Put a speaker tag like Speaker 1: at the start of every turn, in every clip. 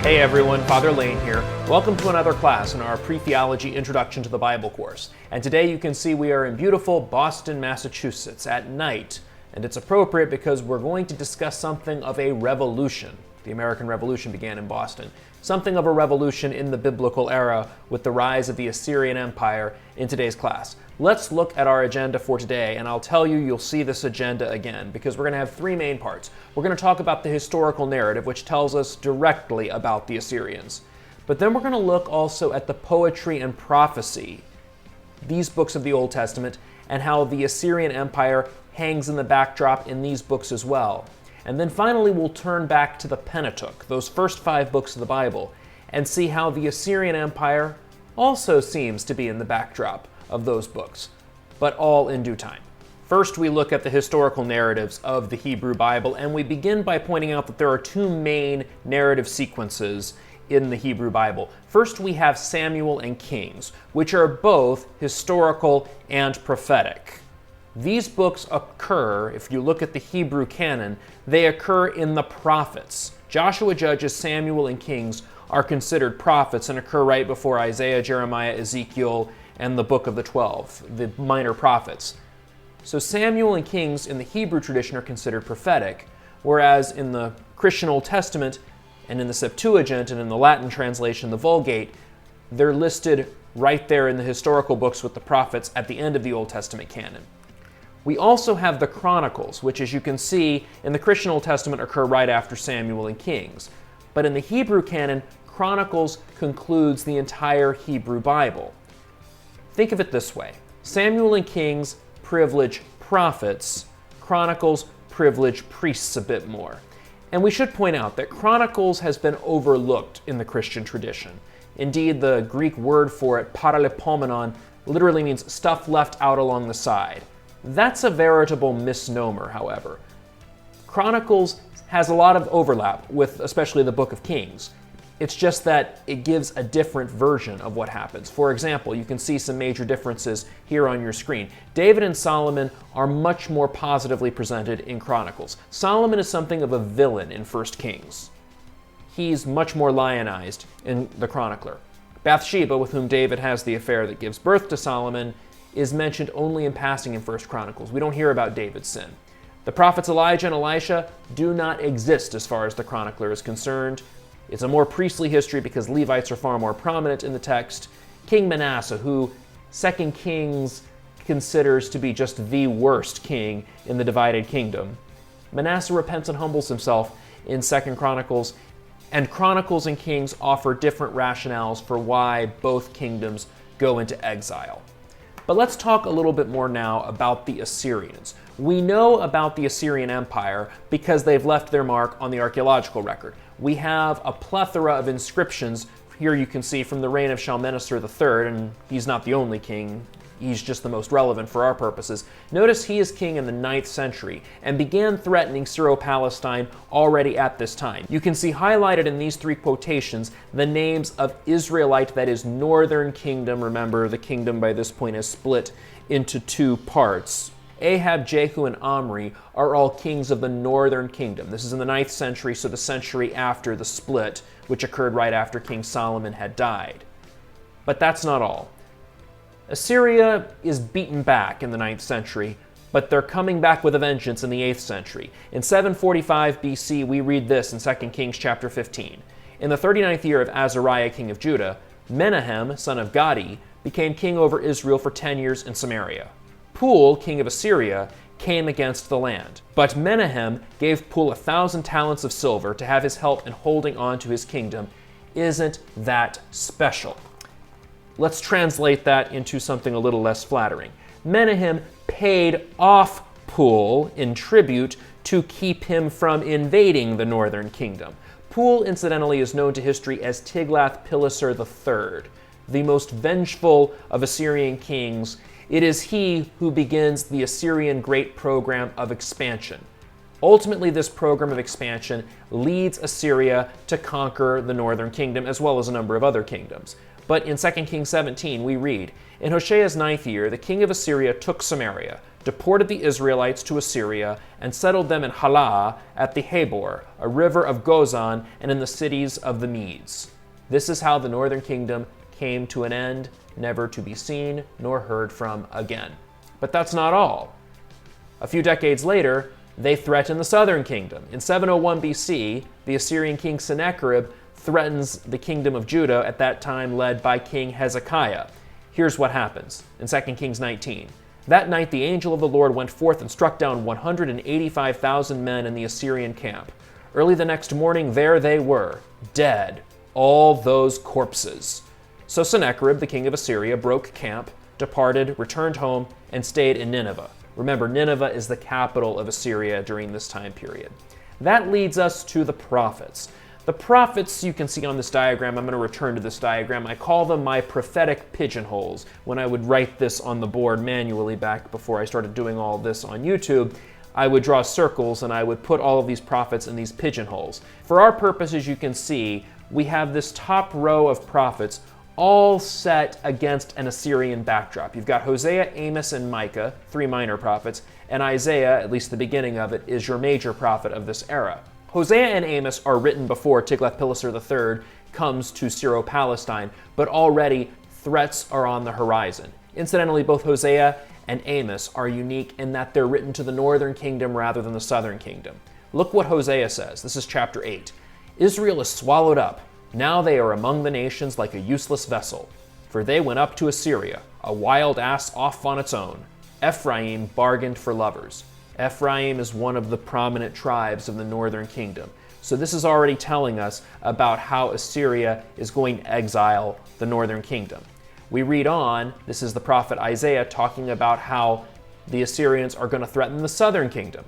Speaker 1: Hey everyone, Father Lane here. Welcome to another class in our Pre-Theology Introduction to the Bible course. And today you can see we are in beautiful Boston, Massachusetts at night. And it's appropriate because we're going to discuss something of a revolution. The American Revolution began in Boston. Something of a revolution in the biblical era with the rise of the Assyrian Empire in today's class. Let's look at our agenda for today, and I'll tell you you'll see this agenda again because we're going to have three main parts. We're going to talk about the historical narrative, which tells us directly about the Assyrians. But then we're going to look also at the poetry and prophecy, these books of the Old Testament, and how the Assyrian Empire hangs in the backdrop in these books as well. And then finally we'll turn back to the Pentateuch, those first 5 books of the Bible, and see how the Assyrian Empire also seems to be in the backdrop of those books, but all in due time. First, we look at the historical narratives of the Hebrew Bible, and we begin by pointing out that there are 2 main narrative sequences in the Hebrew Bible. First, we have Samuel and Kings, which are both historical and prophetic. These books occur, if you look at the Hebrew canon, they occur in the prophets. Joshua, Judges, Samuel, and Kings are considered prophets and occur right before Isaiah, Jeremiah, Ezekiel, and the Book of the 12, the minor prophets. So Samuel and Kings in the Hebrew tradition are considered prophetic, whereas in the Christian Old Testament and in the Septuagint and in the Latin translation, the Vulgate, they're listed right there in the historical books with the prophets at the end of the Old Testament canon. We also have the Chronicles, which, as you can see, in the Christian Old Testament occur right after Samuel and Kings. But in the Hebrew canon, Chronicles concludes the entire Hebrew Bible. Think of it this way. Samuel and Kings privilege prophets, Chronicles privilege priests a bit more. And we should point out that Chronicles has been overlooked in the Christian tradition. Indeed, the Greek word for it, paralipomenon, literally means stuff left out along the side. That's a veritable misnomer, however. Chronicles has a lot of overlap with especially the Book of Kings. It's just that it gives a different version of what happens. For example, you can see some major differences here on your screen. David and Solomon are much more positively presented in Chronicles. Solomon is something of a villain in 1 Kings. He's much more lionized in the Chronicler. Bathsheba, with whom David has the affair that gives birth to Solomon, is mentioned only in passing in 1 Chronicles. We don't hear about David's sin. The prophets Elijah and Elisha do not exist as far as the chronicler is concerned. It's a more priestly history because Levites are far more prominent in the text. King Manasseh, who 2 Kings considers to be just the worst king in the divided kingdom. Manasseh repents and humbles himself in 2 Chronicles, and Chronicles and Kings offer different rationales for why both kingdoms go into exile. But let's talk a little bit more now about the Assyrians. We know about the Assyrian Empire because they've left their mark on the archaeological record. We have a plethora of inscriptions. Here you can see from the reign of Shalmaneser III, and he's not the only king, he's just the most relevant for our purposes. Notice he is king in the 9th century and began threatening Syro-Palestine already at this time. You can see highlighted in these 3 quotations the names of Israelite, that is northern kingdom. Remember, the kingdom by this point is split into 2 parts. Ahab, Jehu, and Omri are all kings of the northern kingdom. This is in the 9th century, so the century after the split, which occurred right after King Solomon had died. But that's not all. Assyria is beaten back in the 9th century, but they're coming back with a vengeance in the 8th century. In 745 BC, we read this in 2 Kings chapter 15. In the 39th year of Azariah, king of Judah, Menahem, son of Gadi, became king over Israel for 10 years in Samaria. Pul, king of Assyria, came against the land. But Menahem gave Pul 1,000 talents of silver to have his help in holding on to his kingdom. Isn't that special? Let's translate that into something a little less flattering. Menahem paid off Pul in tribute to keep him from invading the northern kingdom. Pul, incidentally, is known to history as Tiglath-Pileser III, the most vengeful of Assyrian kings. It is he who begins the Assyrian Great Program of Expansion. Ultimately, this program of expansion leads Assyria to conquer the northern kingdom as well as a number of other kingdoms. But in 2 Kings 17, we read, "In Hoshea's 9th year, the king of Assyria took Samaria, deported the Israelites to Assyria, and settled them in Halah at the Habor, a river of Gozan, and in the cities of the Medes. This is how the northern kingdom came to an end, never to be seen nor heard from again. But that's not all. A few decades later, they threatened the southern kingdom. In 701 BC, the Assyrian king Sennacherib threatens the kingdom of Judah, at that time led by King Hezekiah. Here's what happens in 2 Kings 19. That night the angel of the Lord went forth and struck down 185,000 men in the Assyrian camp. Early the next morning there they were, dead, all those corpses. So Sennacherib, the king of Assyria, broke camp, departed, returned home, and stayed in Nineveh. Remember, Nineveh is the capital of Assyria during this time period. That leads us to the prophets. The prophets you can see on this diagram. I'm going to return to this diagram. I call them my prophetic pigeonholes. When I would write this on the board manually back before I started doing all this on YouTube, I would draw circles and I would put all of these prophets in these pigeonholes. For our purposes, you can see we have this top row of prophets all set against an Assyrian backdrop. You've got Hosea, Amos, and Micah, three minor prophets, and Isaiah, at least the beginning of it, is your major prophet of this era. Hosea and Amos are written before Tiglath-Pileser III comes to Syro-Palestine, but already threats are on the horizon. Incidentally, both Hosea and Amos are unique in that they're written to the northern kingdom rather than the southern kingdom. Look what Hosea says. This is chapter 8. Israel is swallowed up. Now they are among the nations like a useless vessel. For they went up to Assyria, a wild ass off on its own. Ephraim bargained for lovers. Ephraim is one of the prominent tribes of the northern kingdom. So this is already telling us about how Assyria is going to exile the northern kingdom. We read on, this is the prophet Isaiah talking about how the Assyrians are going to threaten the southern kingdom.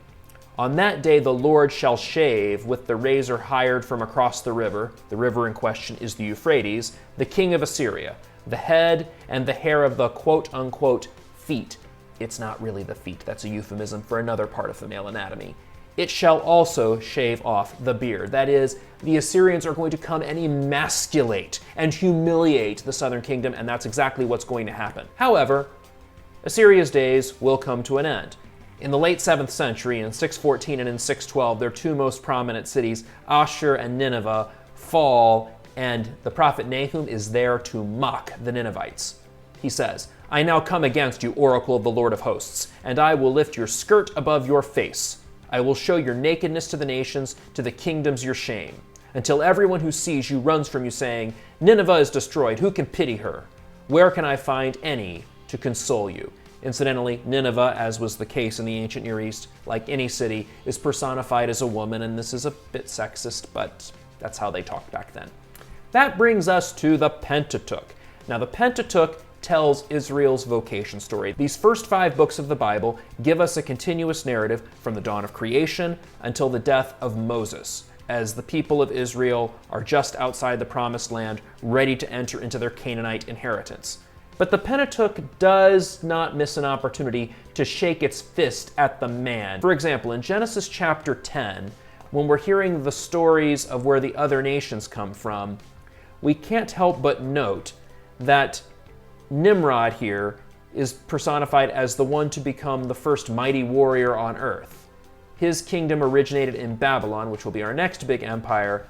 Speaker 1: On that day the Lord shall shave with the razor hired from across the river in question is the Euphrates, the king of Assyria, the head and the hair of the quote-unquote feet. It's not really the feet, that's a euphemism for another part of the male anatomy. It shall also shave off the beard. That is, the Assyrians are going to come and emasculate and humiliate the southern kingdom, and that's exactly what's going to happen. However, Assyria's days will come to an end. In the late 7th century, in 614 and in 612, their two most prominent cities, Ashur and Nineveh, fall, and the prophet Nahum is there to mock the Ninevites. He says, I now come against you, oracle of the Lord of hosts, and I will lift your skirt above your face. I will show your nakedness to the nations, to the kingdoms your shame, until everyone who sees you runs from you, saying, Nineveh is destroyed, who can pity her? Where can I find any to console you? Incidentally, Nineveh, as was the case in the ancient Near East, like any city, is personified as a woman, and this is a bit sexist, but that's how they talked back then. That brings us to the Pentateuch. Now, the Pentateuch tells Israel's vocation story. These first 5 books of the Bible give us a continuous narrative from the dawn of creation until the death of Moses, as the people of Israel are just outside the Promised Land, ready to enter into their Canaanite inheritance. But the Pentateuch does not miss an opportunity to shake its fist at the man. For example, in Genesis chapter 10, when we're hearing the stories of where the other nations come from, we can't help but note that Nimrod here is personified as the one to become the first mighty warrior on earth. His kingdom originated in Babylon, which will be our next big empire.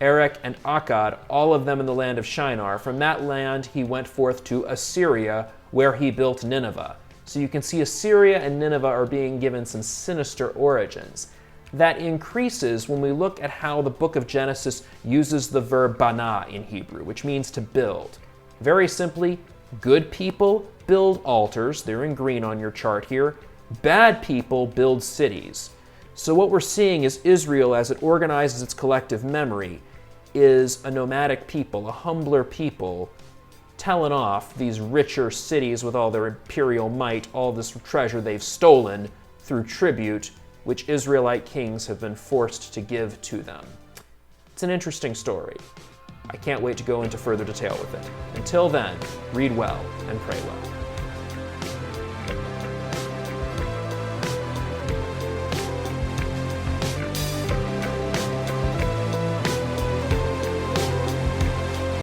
Speaker 1: Erech and Akkad, all of them in the land of Shinar. From that land he went forth to Assyria, where he built Nineveh. So you can see Assyria and Nineveh are being given some sinister origins. That increases when we look at how the book of Genesis uses the verb bana in Hebrew, which means to build. Very simply, good people build altars, they're in green on your chart here. Bad people build cities. So what we're seeing is Israel, as it organizes its collective memory, is a nomadic people, a humbler people, telling off these richer cities with all their imperial might, all this treasure they've stolen through tribute, which Israelite kings have been forced to give to them. It's an interesting story. I can't wait to go into further detail with it. Until then, read well and pray well.